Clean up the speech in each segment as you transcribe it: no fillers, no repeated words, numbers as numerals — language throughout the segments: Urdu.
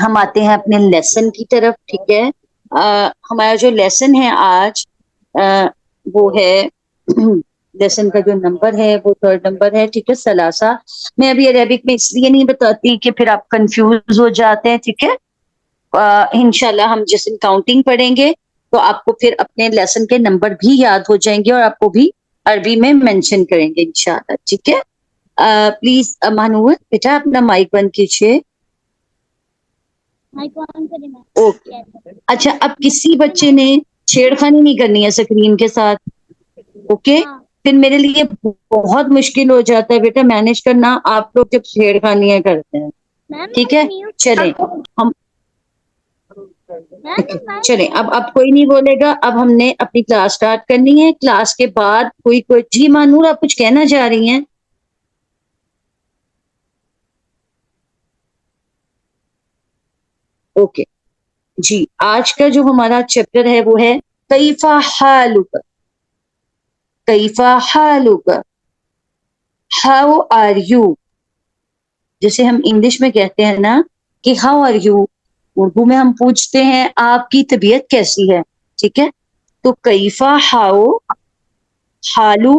ہم آتے ہیں اپنے لیسن کی طرف. ٹھیک ہے, ہمارا جو لیسن ہے آج وہ ہے لیسن کا جو نمبر ہے وہ 3rd نمبر ہے. ٹھیک ہے, ثلاثہ. میں ابھی عربک میں اس لیے نہیں بتاتی کہ پھر آپ کنفیوز ہو جاتے ہیں. ٹھیک ہے, انشاءاللہ ہم جس دن کاؤنٹنگ پڑھیں گے تو آپ کو پھر اپنے لیسن کے نمبر بھی یاد ہو جائیں گے اور آپ کو بھی عربی میں مینشن کریں گے انشاءاللہ. ٹھیک ہے, پلیز مانور بیٹا اپنا مائک بند کیجیے. اوکے, اچھا اب کسی بچے نے چھیڑخانی نہیں کرنی ہے اسکرین کے ساتھ. اوکے, پھر میرے لیے بہت مشکل ہو جاتا ہے بیٹا مینج کرنا آپ لوگ جب چھیڑخانیاں کرتے ہیں. ٹھیک ہے, چلیں ہم چلیں اب کوئی نہیں بولے گا. اب ہم نے اپنی کلاس سٹارٹ کرنی ہے. کلاس کے بعد کوئی جی مانور آپ کچھ کہنا چاہ رہی ہیں؟ اوکے جی, آج کا جو ہمارا چیپٹر ہے وہ ہے کیف حالک. کیف حالک, ہاؤ آر یو. جسے ہم انگلش میں کہتے ہیں نا کہ ہاؤ آر یو, اردو میں ہم پوچھتے ہیں آپ کی طبیعت کیسی ہے. ٹھیک ہے, تو کیفا ہاؤ, حالو,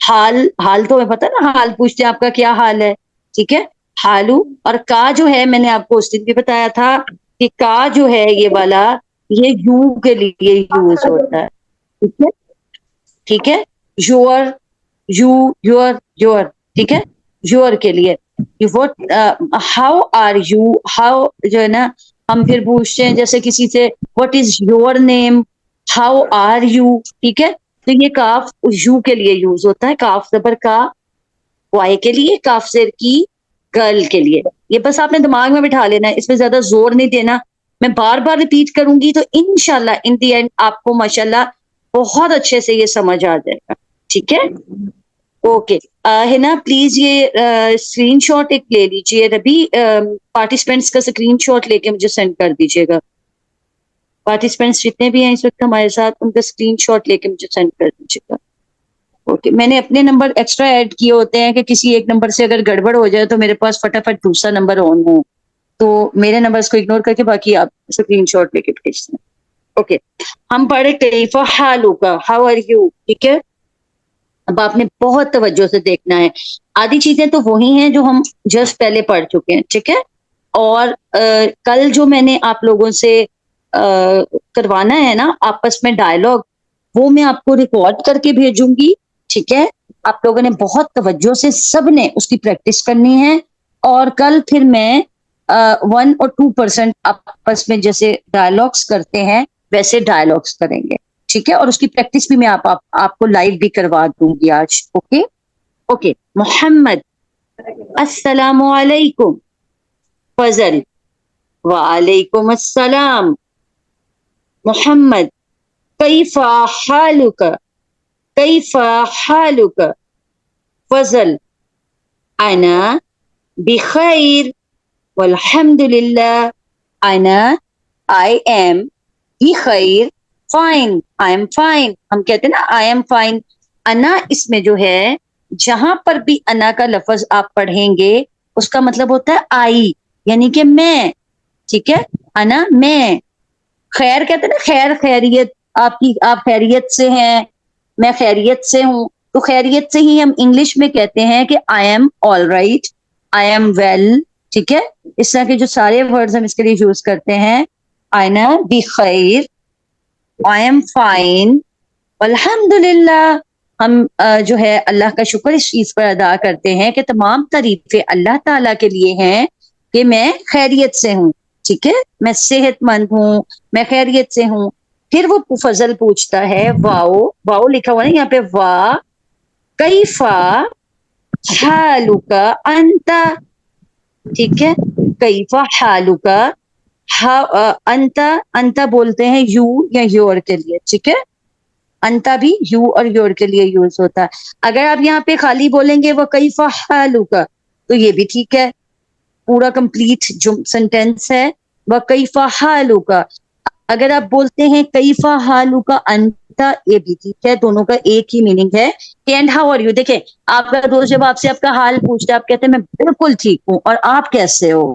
حال تو ہمیں پتا نا, حال پوچھتے ہیں آپ کا کیا حال ہے. ٹھیک ہے, حالو. اور کا جو ہے میں نے آپ کو اس دن بھی بتایا تھا کہ کا جو ہے یہ والا یہ یو کے لیے یوز ہوتا ہے. ٹھیک ہے, ٹھیک ہے, یور, یور, یور. ٹھیک ہے, یور کے لیے. ہاؤ آر یو, ہاؤ جو ہے نا ہم پھر پوچھتے ہیں جیسے کسی سے what is your name, how are you. ٹھیک ہے, تو یہ کاف یو کے لیے یوز ہوتا ہے. کاف زبر کا وائی کے لیے, کاف زیر کی گرل کے لیے. یہ بس آپ نے دماغ میں بٹھا لینا ہے, اس میں زیادہ زور نہیں دینا. میں بار بار ریپیٹ کروں گی تو انشاءاللہ ان دی اینڈ آپ کو ماشاءاللہ بہت اچھے سے یہ سمجھ آ جائے گا. ٹھیک ہے, اوکے. ہے نا, پلیز یہ اسکرین شاٹ ایک لے لیجیے ربی, پارٹیسپینٹس کا اسکرین شاٹ لے کے مجھے سینڈ کر دیجیے گا. پارٹیسپینٹس جتنے بھی ہیں اس وقت ہمارے ساتھ ان کا اسکرین شاٹ لے کے مجھے سینڈ کر دیجیے گا. اوکے, میں نے اپنے نمبر ایکسٹرا ایڈ کیے ہوتے ہیں کہ کسی ایک نمبر سے اگر گڑبڑ ہو جائے تو میرے پاس فٹافٹ دوسرا نمبر آن ہو, تو میرے نمبرز کو اگنور کر کے باقی آپ اسکرین شاٹ لے کے بھیج دیں. اوکے, ہم پڑھے کیف حالک, ہاؤ آر یو. ٹھیک ہے, اب آپ نے بہت توجہ سے دیکھنا ہے. آدھی چیزیں تو وہی ہیں جو ہم جسٹ پہلے پڑھ چکے ہیں. ٹھیک ہے, اور کل جو میں نے آپ لوگوں سے کروانا ہے نا آپس میں ڈائلاگ, وہ میں آپ کو ریکارڈ کر کے بھیجوں گی. ٹھیک ہے, آپ لوگوں نے بہت توجہ سے سب نے اس کی پریکٹس کرنی ہے. اور کل پھر میں 1 اور 2% آپس میں جیسے ڈائلاگس کرتے ہیں ویسے ڈائلاگس کریں گے. ٹھیک ہے, اور اس کی پریکٹس بھی میں آپ کو لائیو بھی کروا دوں گی آج. Okay okay. محمد السلام علیکم. فضل وعلیکم السلام. محمد کیف حالک, کیف حالک. فضل انا بخیر والحمد للہ. انا I am بخیر, فائن, I am fine. ہم کہتے ہیں نا I am fine. انا اس میں جو ہے جہاں پر بھی انا کا لفظ آپ پڑھیں گے اس کا مطلب ہوتا ہے آئی, یعنی کہ میں. ٹھیک ہے, انا میں. خیر کہتے ہیں نا, خیر خیریت, آپ خیریت سے ہیں, میں خیریت سے ہوں. تو خیریت سے ہی ہم انگلش میں کہتے ہیں کہ I am all right, I am well. ٹھیک ہے, اس طرح کے جو سارے ورڈز ہم اس کے لیے یوز کرتے ہیں, آئینہ بخیر, آئی ایم فائن, الحمد للہ. ہم جو ہے اللہ کا شکر اس چیز پر ادا کرتے ہیں کہ تمام تعریفیں اللہ تعالیٰ کے لیے ہیں کہ میں خیریت سے ہوں. ٹھیک ہے, میں صحت مند ہوں, میں خیریت سے ہوں. پھر وہ فضل پوچھتا ہے, واؤ, واؤ لکھا ہوا ہے یہاں پہ, وا کیفا حالک انت. ٹھیک ہے, کیفا حالک, انتا, انتا بولتے ہیں یو یا یور کے لیے. ٹھیک ہے, انتا بھی یو اور یور کے لیے یوز ہوتا ہے. اگر آپ یہاں پہ خالی بولیں گے وہ کیفا حالک تو یہ بھی ٹھیک ہے, پورا کمپلیٹ جو سینٹینس ہے وہ کیفا حالک. اگر آپ بولتے ہیں کیفا حالک انتا, یہ بھی ٹھیک ہے, دونوں کا ایک ہی میننگ ہے. اینڈ ہاؤ آر یو, دیکھیں آپ کا دوست جب آپ سے آپ کا حال پوچھتا ہے آپ کہتے ہیں میں بالکل ٹھیک ہوں, اور آپ کیسے ہو.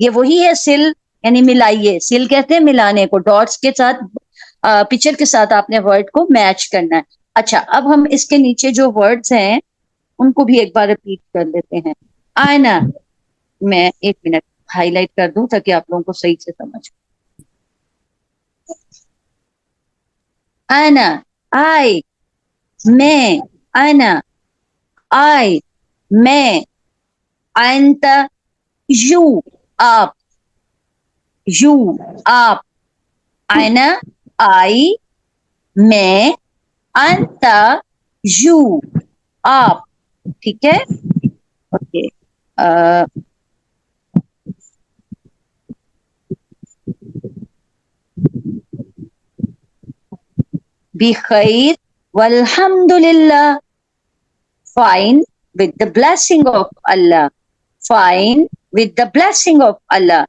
یہ وہی ہے سل یعنی ملائیے. سل کہتے ہیں ملانے کو, ڈاٹس کے ساتھ پکچر کے ساتھ آپ نے ورڈ کو میچ کرنا ہے. اچھا اب ہم اس کے نیچے جو ورڈز ہیں ان کو بھی ایک بار ریپیٹ کر لیتے ہیں. آئینہ, میں ایک منٹ ہائی لائٹ کر دوں تاکہ آپ لوگوں کو صحیح سے سمجھ. آئینہ, آئی, میں, آئینہ, آئی, میں, انت, یو, آپ, یو, آپ, آئینہ, آئی, میں, انت, یو, آپ. ٹھیک ہے, اوکے. بخیر والحمد للہ. Fine with the blessing of Allah. Fine with the blessing of Allah.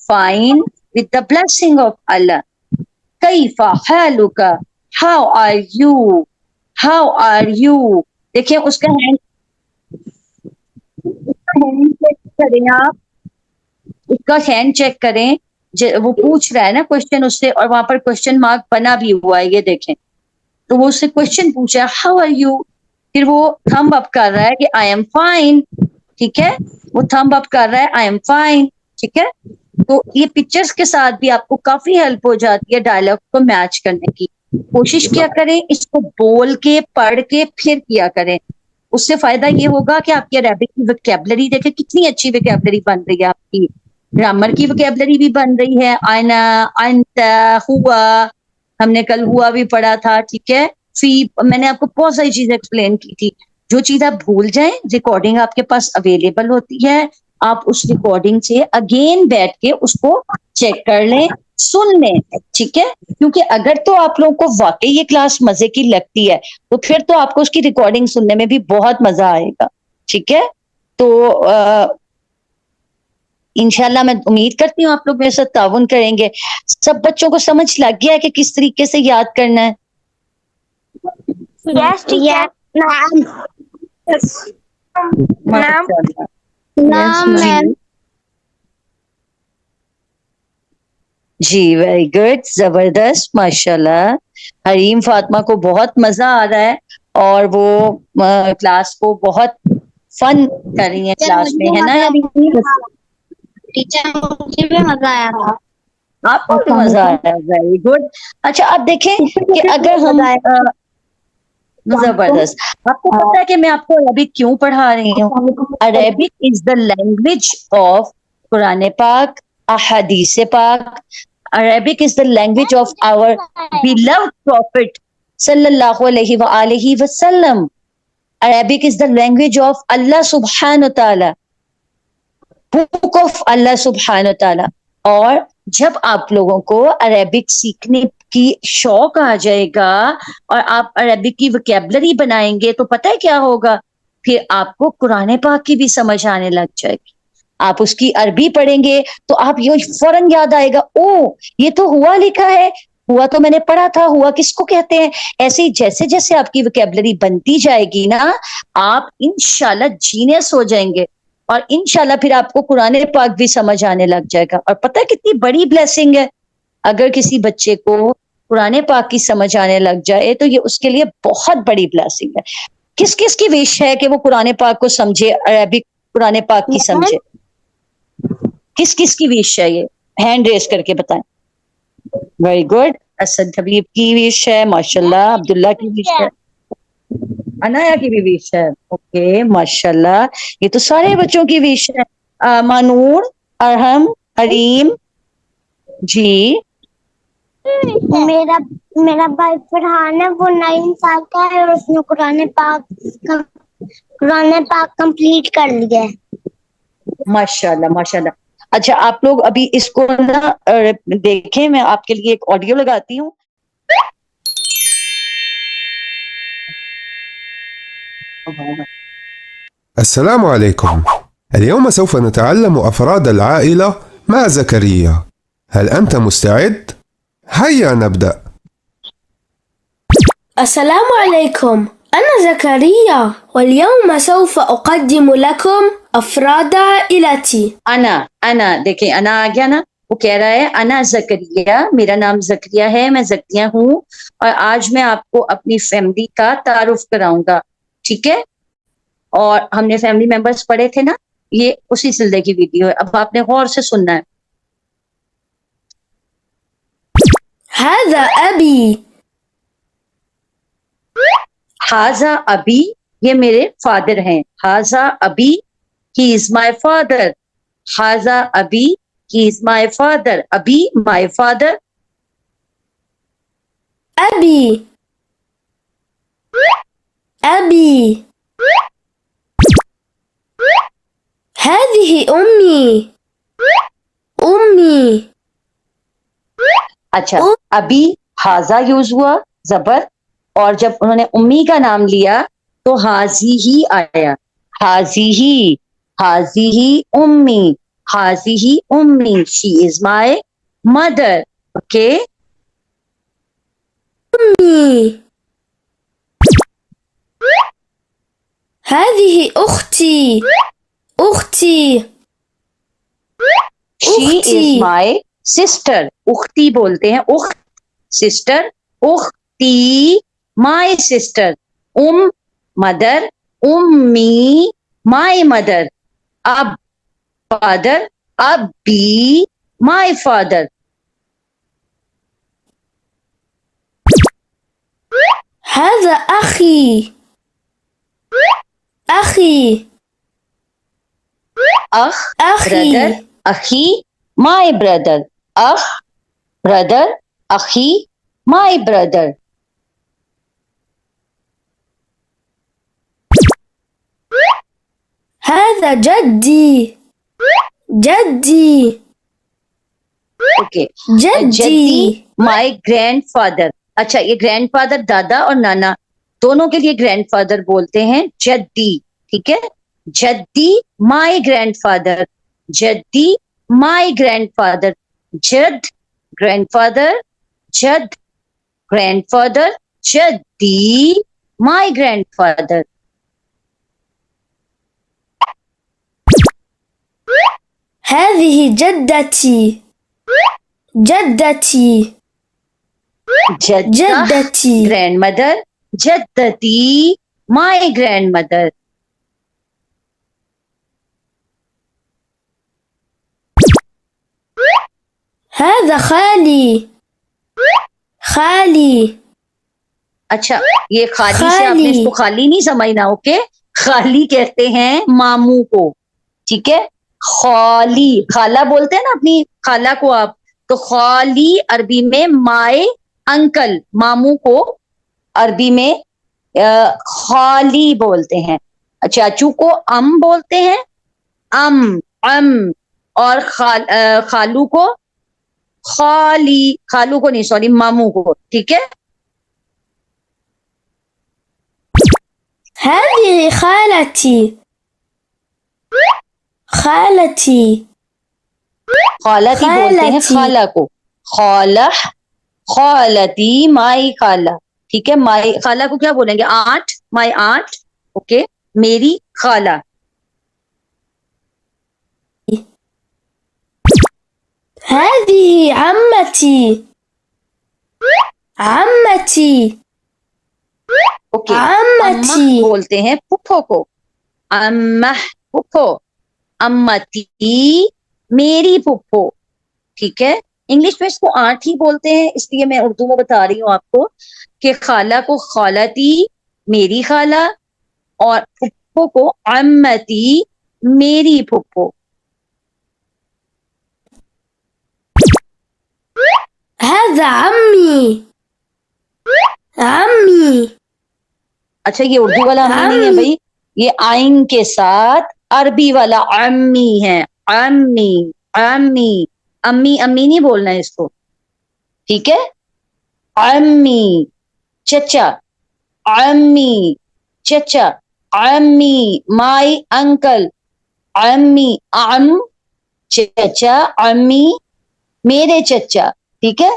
Fine with the blessing of Allah. Kaifa haluka? How are you? How are you? دیکھیں اس کا ہینڈ چیک کریں آپ, اس کا ہینڈ چیک کریں. وہ پوچھ رہا ہے نا کوشچن اس سے, اور وہاں پر کوشچن مارک بنا بھی ہوا ہے, یہ دیکھیں. تو وہ اس سے کوشچن پوچھا ہاؤ آر یو, پھر وہ تھمب اپ کر رہا ہے کہ آئی ایم فائن. ٹھیک ہے, وہ تھمب اپ کر رہا ہے آئی ایم فائن. ٹھیک ہے, تو یہ پکچرز کے ساتھ بھی آپ کو کافی ہیلپ ہو جاتی ہے ڈائلاگ کو میچ کرنے کی. کوشش کیا کریں اس کو بول کے پڑھ کے پھر کیا کریں. اس سے فائدہ یہ ہوگا کہ آپ کی عربک کی وکیبلری دیکھیں کتنی اچھی وکیبلری بن رہی ہے آپ کی. گرامر کی وکیبلری بھی بن رہی ہے. آئینہ, انت, ہوا, ہم نے کل ہوا بھی پڑھا تھا. ٹھیک ہے, فی, میں نے آپ کو بہت ساری چیزیں ایکسپلین کی تھی. جو چیز آپ بھول جائیں ریکارڈنگ آپ کے پاس اویلیبل ہوتی ہے, آپ اس ریکارڈنگ سے اگین بیٹھ کے اس کو چیک کر لیں, سن لیں. ٹھیک ہے, کیونکہ اگر تو آپ لوگوں کو واقعی یہ کلاس مزے کی لگتی ہے تو پھر تو آپ کو اس کی ریکارڈنگ سننے میں بھی بہت مزہ آئے گا. ٹھیک ہے, تو انشاءاللہ میں امید کرتی ہوں آپ لوگ میرے ساتھ تعاون کریں گے. سب بچوں کو سمجھ لگ گیا ہے کہ کس طریقے سے یاد کرنا ہے؟ Yes, teacher. نعم Yes. Ma'am. نعم جی میم. جی, ویری گڈ, زبردست, ماشاء اللہ. حریم فاطمہ کو بہت مزہ آ رہا ہے اور وہ کلاس کو بہت فن کر رہی ہیں کلاس میں, ہے نا حریم؟ ٹیچر مجھے بھی مزہ آیا تھا. آپ کو بھی مزہ آیا, ویری گڈ. اچھا اب دیکھیں کہ اگر ہم زبردست, آپ کو پتا ہے کہ میں آپ کو عربک کیوں پڑھا رہی ہوں؟ Arabic is the language of Quran پاک, احادیث پاک. Arabic is the language of our beloved prophet صلی اللہ علیہ وآلہ وسلم. Arabic is the language of Allah subhanahu wa ta'ala, book of Allah subhanahu wa ta'ala. اور جب آپ لوگوں کو عربک سیکھنے کی شوق آ جائے گا اور آپ عربک کی وکیبلری بنائیں گے تو پتہ ہے کیا ہوگا؟ پھر آپ کو قرآن پاک کی بھی سمجھ آنے لگ جائے گی. آپ اس کی عربی پڑھیں گے تو آپ یہ فوراً یاد آئے گا, او یہ تو ہوا لکھا ہے, ہوا تو میں نے پڑھا تھا, ہوا کس کو کہتے ہیں. ایسے ہی جیسے جیسے آپ کی وکیبلری بنتی جائے گی نا, آپ انشاءاللہ جینیس ہو جائیں گے اور انشاءاللہ پھر آپ کو قرآن پاک بھی سمجھ آنے لگ جائے گا. اور پتہ ہے کتنی بڑی بلیسنگ ہے اگر کسی بچے کو قرآن پاک کی سمجھ آنے لگ جائے تو یہ اس کے لیے بہت بڑی بلیسنگ ہے. کس کس کی وش ہے کہ وہ قرآن پاک کو سمجھے, عربک قرآن پاک کی سمجھے؟ کس کس کی وش ہے, یہ ہینڈ ریز کر کے بتائیں. ویری گڈ, اسد حبیب کی وش ہے, ماشاءاللہ. عبداللہ کی وش ہے, انایا کی بھی وش ہے. اوکے, ماشاءاللہ, یہ تو سارے بچوں کی وش ہے. مانور, ارحم, حریم. جی میرا بھائی فرحان ہے, وہ 9 سال کا ہے اور اس نے قرآن پاک کمپلیٹ کر لیا ہے. ماشاءاللہ ماشاءاللہ. اچھا آپ لوگ ابھی اس کو نا دیکھیں, میں آپ کے لیے ایک آڈیو لگاتی ہوں. السلام عليكم. اليوم سوف نتعلم أفراد العائلة مع زكريا. هل أنت مستعد؟ هيا نبدأ. السلام عليكم. أنا زكريا واليوم سوف أقدم لكم أفراد عائلتي. انا دیکھیں انا آ گیا نا, وہ کہہ رہا ہے انا زکریا, میرا نام زکریا ہے, میں زکریا ہوں, اور آج میں آپ کو اپنی فیملی کا تعارف کراؤں گا. ٹھیک ہے, اور ہم نے فیملی ممبرز پڑھے تھے نا, یہ اسی سلسلے کی ویڈیو ہے. اب آپ نے غور سے سننا ہے. هذا أبي. ہاذا ابی, یہ میرے فادر ہیں. ہاذا ابی, ہی از مائی فادر. ہاذا ابی, ہی از مائی فادر. ابی, مائی فادر. أبي. أبي. هذه أمي. أمي. اچھا, ابھی ہاذا یوز ہوا زبر, اور جب انہوں نے امی کا نام لیا تو حاضی ہی آیا. حاضی ہی امی, حاضی ہی امی, شی از مائی مدر. اوکے, أمي. هذه أختي. أختي. شی از مائی سسٹر. اختی بولتے ہیں, اخت سسٹر, اختی مائی سسٹر. مدر, امی مائی مدر. اب فادر, ابی مائی فادر. هذا أخي. أخي. اخ, أخي. برادر, اخی مائی بردر. اخ, برادر, اخی مائی بردر. هذا جدي. جدي. اوکے, جدي. مائی گرینڈ فادر. اچھا, یہ گرینڈ فادر دادا اور نانا دونوں کے لیے گرینڈ فادر بولتے ہیں جدی. ٹھیک ہے, جدی مائی گرینڈ فادر. جدی مائی گرینڈ فادر. جد گرینڈ فادر, جد گرینڈ فادر, جدی مائی گرینڈ فادر. هذه جدتي. جدتي. جدتي. گرینڈ مدر, جدتی مائی گرینڈ مدر. هذا خالي. خالي. اچھا, یہ خالی سے آپ نے اس کو خالی نہیں سمجھنا. اوکے, خالی کہتے ہیں ماموں کو. ٹھیک ہے, خالی, خالہ بولتے ہیں نا اپنی خالہ کو آپ, تو خالی عربی میں مائی انکل, ماموں کو عربی میں خالی بولتے ہیں. چاچو کو ام بولتے ہیں, ام, اور خالو کو خالی, خالو کو نہیں سوری, ماموں کو. ٹھیک ہے, هذه خالتي. خالتي. خالتی بولتے ہیں خالہ کو. خالہ, خالتی مائی خالہ. ٹھیک ہے, مائی خالہ کو کیا بولیں گے؟ آنٹ, مائی آنٹ. اوکے, میری خالہ. هذه عمتي. عمتي. اوکے, عمتي. بولتے ہیں پھپھو کو. امہ, پھپھو. امتی, میری پھپھو. ٹھیک ہے, انگلش میں اس کو آنٹ ہی بولتے ہیں, اس لیے میں اردو میں بتا رہی ہوں آپ کو کہ خالہ کو خالتی, میری خالہ, اور پھپھو کو عمتی, میری پھپھو. هذا عمي. عمي. اچھا, یہ اردو والا امی نہیں ہے بھائی, یہ آئین کے ساتھ عربی والا امی ہے. امی, امی, امی امی نہیں بولنا ہے اس کو. ٹھیک ہے, امی چچا, امی چچا, امی مائی انکل, امی چچا, امی میرے چچا. ٹھیک ہے,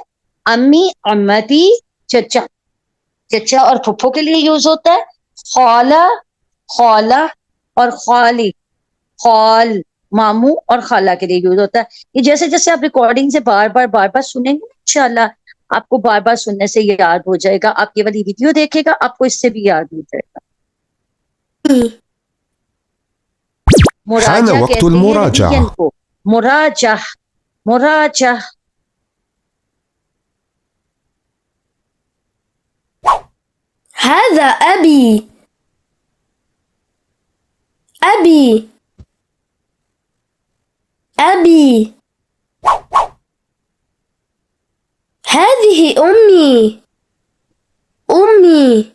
امی امتی چچا. چچا اور پھپھو کے لیے یوز ہوتا ہے, خالہ، خالہ اور خالی، خال ماموں اور خالہ کے لیے یوز ہوتا ہے. یہ جیسے جیسے آپ ریکارڈنگ سے بار بار سنیں گے انشاءاللہ آپ کو بار بار سننے سے یاد ہو جائے گا. آپ یہ والی ویڈیو دیکھے گا آپ کو اس سے بھی یاد ہو جائے گا. حان مراجعہ وقت کہتے ہیں المراجعة. ریویژن کو. مراجعہ، مراجعہ. هذا أبي. أبي. أبي. هذه أمي. أمي.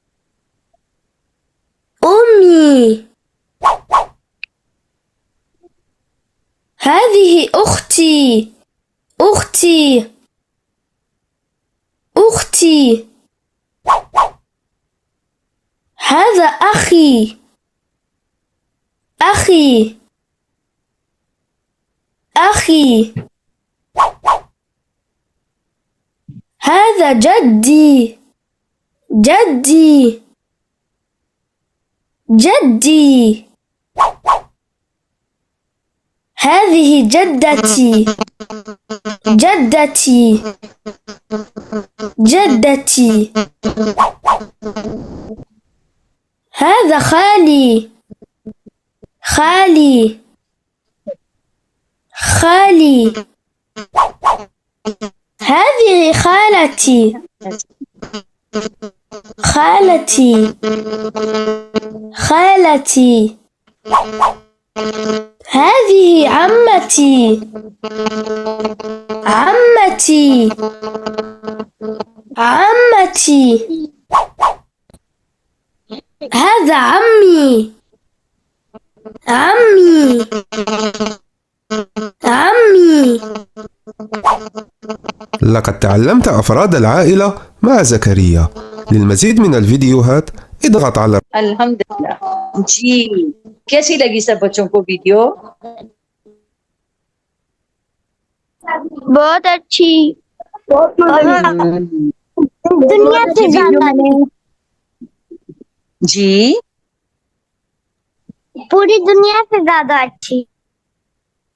أمي. هذه أختي. أختي. أختي. هذا أخي. أخي. أخي. هذا جدي. جدي. جدي. هذه جدتي. جدتي. جدتي. هذا خالي. خالي. خالي. هذه خالتي. خالتي. خالتي. هذه عمتي. عمتي. عمتي. هذا عمي. عمي. عمي. لقد تعلمت أفراد العائلة مع زكريا. للمزيد من الفيديوهات اضغط على الحمدللہ. جی کیسی لگی سب بچوں کو ویڈیو؟ بہت اچھی. دنیا سے زیادہ جی پوری دنیا سے زیادہ اچھی.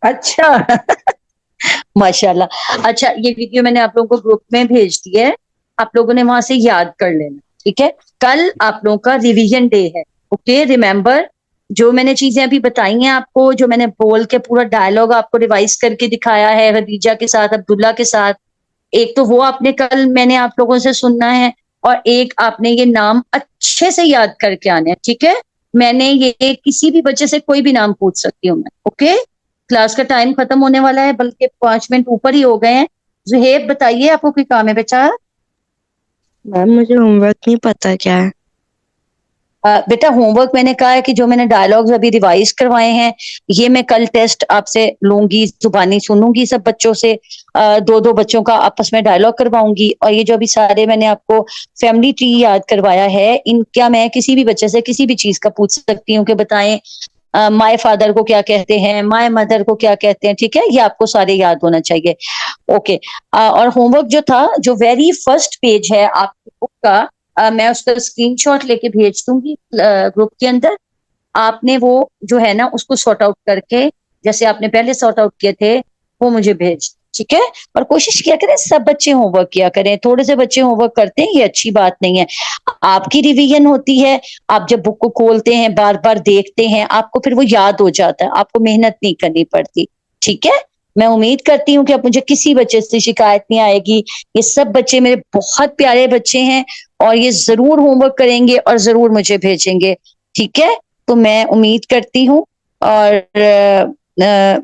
اچھا ماشاء اللہ. اچھا یہ ویڈیو میں نے آپ لوگوں کو گروپ میں بھیج دی ہے, آپ لوگوں نے وہاں سے یاد کر لینا, ٹھیک ہے. کل آپ لوگوں کا ریویژن ڈے ہے, اوکے. ریممبر جو میں نے چیزیں ابھی بتائی ہیں آپ کو, جو میں نے بول کے پورا ڈائلاگ آپ کو ریوائز کر کے دکھایا ہے خدیجہ کے ساتھ, عبداللہ کے ساتھ, ایک تو وہ آپ نے کل میں نے آپ لوگوں سے سننا ہے, اور ایک آپ نے یہ نام اچھے سے یاد کر کے آنے, ٹھیک ہے. میں نے یہ کسی بھی بچے سے کوئی بھی نام پوچھ سکتی ہوں میں, اوکے. کلاس کا ٹائم ختم ہونے والا ہے, بلکہ 5 منٹ اوپر ہی ہو گئے ہیں. زہیب بتائیے آپ کو کوئی کام ہے بیٹا؟ میم مجھے ہوم ورک نہیں پتا کیا ہے. بیٹا ہوم ورک میں نے کہا ہے کہ جو میں نے ڈائلاگز ابھی ریوائز کروائے ہیں یہ میں کل ٹیسٹ آپ سے لوں گی, زبانی سنوں گی سب بچوں سے, 2 بچوں کا آپس میں ڈائلاگ کرواؤں گی. اور یہ جو ابھی سارے میں نے آپ کو فیملی ٹری یاد کروایا ہے, ان کیا میں کسی بھی بچے سے کسی بھی چیز کا پوچھ سکتی ہوں کہ بتائیں مائی فادر کو کیا کہتے ہیں, مائی مدر کو کیا کہتے ہیں, ٹھیک ہے. یہ آپ کو سارے یاد ہونا چاہیے, اوکے. اور ہوم ورک جو تھا, جو ویری فرسٹ پیج ہے آپ کی بک کا, میں اس کا اسکرین شاٹ لے کے بھیج دوں گی گروپ کے اندر. آپ نے وہ جو ہے نا اس کو سارٹ آؤٹ کر کے, جیسے آپ نے پہلے سارٹ آؤٹ کیے تھے, وہ مجھے بھیج, ٹھیک ہے. اور کوشش کیا کریں سب بچے ہوم ورک کیا کریں, تھوڑے سے بچے ہوم ورک کرتے ہیں یہ اچھی بات نہیں ہے. آپ کی ریویژن ہوتی ہے, آپ جب بک کو کھولتے ہیں بار بار دیکھتے ہیں آپ کو پھر وہ یاد ہو جاتا ہے, آپ کو محنت نہیں کرنی پڑتی, ٹھیک ہے. میں امید کرتی ہوں کہ اب مجھے کسی بچے سے شکایت نہیں آئے گی. یہ سب بچے میرے بہت پیارے بچے ہیں اور یہ ضرور ہوم ورک کریں گے اور ضرور مجھے بھیجیں گے, ٹھیک ہے. تو میں امید کرتی ہوں, اور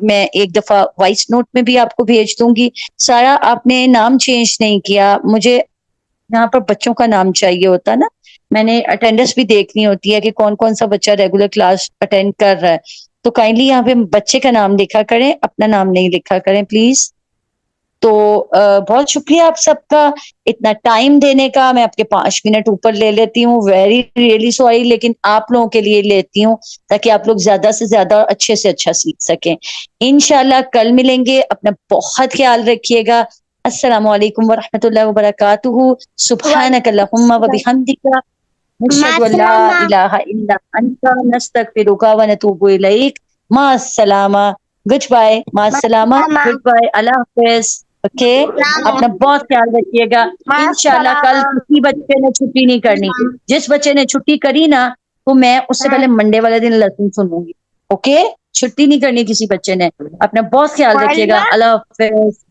میں ایک دفعہ وائس نوٹ میں بھی آپ کو بھیج دوں گی. سارا آپ نے نام چینج نہیں کیا, مجھے یہاں پر بچوں کا نام چاہیے ہوتا نا, میں نے اٹینڈنس بھی دیکھنی ہوتی ہے کہ کون کون سا بچہ ریگولر کلاس اٹینڈ کر رہا ہے. تو کائنڈلی یہاں پہ بچے کا نام لکھا کریں, اپنا نام نہیں لکھا کریں پلیز. تو بہت شکریہ آپ سب کا اتنا ٹائم دینے کا. میں آپ کے 5 منٹ اوپر لے لیتی ہوں, ویری ریئلی سوری, لیکن آپ لوگوں کے لیے لیتی ہوں تاکہ آپ لوگ زیادہ سے زیادہ اچھے سے اچھا سیکھ سکیں. انشاءاللہ کل ملیں گے, اپنا بہت خیال رکھیے گا. السلام علیکم ورحمۃ اللہ وبرکاتہ. سبحانک اللہم و بحمدک نشهد ان لا الہ الا انت نستغفرک و نتوب الیک. مع السلامہ. Good bye. مع السلامہ. Good bye. اللہ حافظ. اوکے. اپنا بہت خیال رکھیے گا. انشاءاللہ کل کسی بچے نے چھٹی نہیں کرنی. جس بچے نے چھٹی کری نا تو میں اس سے پہلے منڈے والے دن لیسن سنوں گی. اوکے. چھٹی نہیں کرنی کسی بچے نے. اپنا بہت خیال رکھیے گا. اللہ حافظ.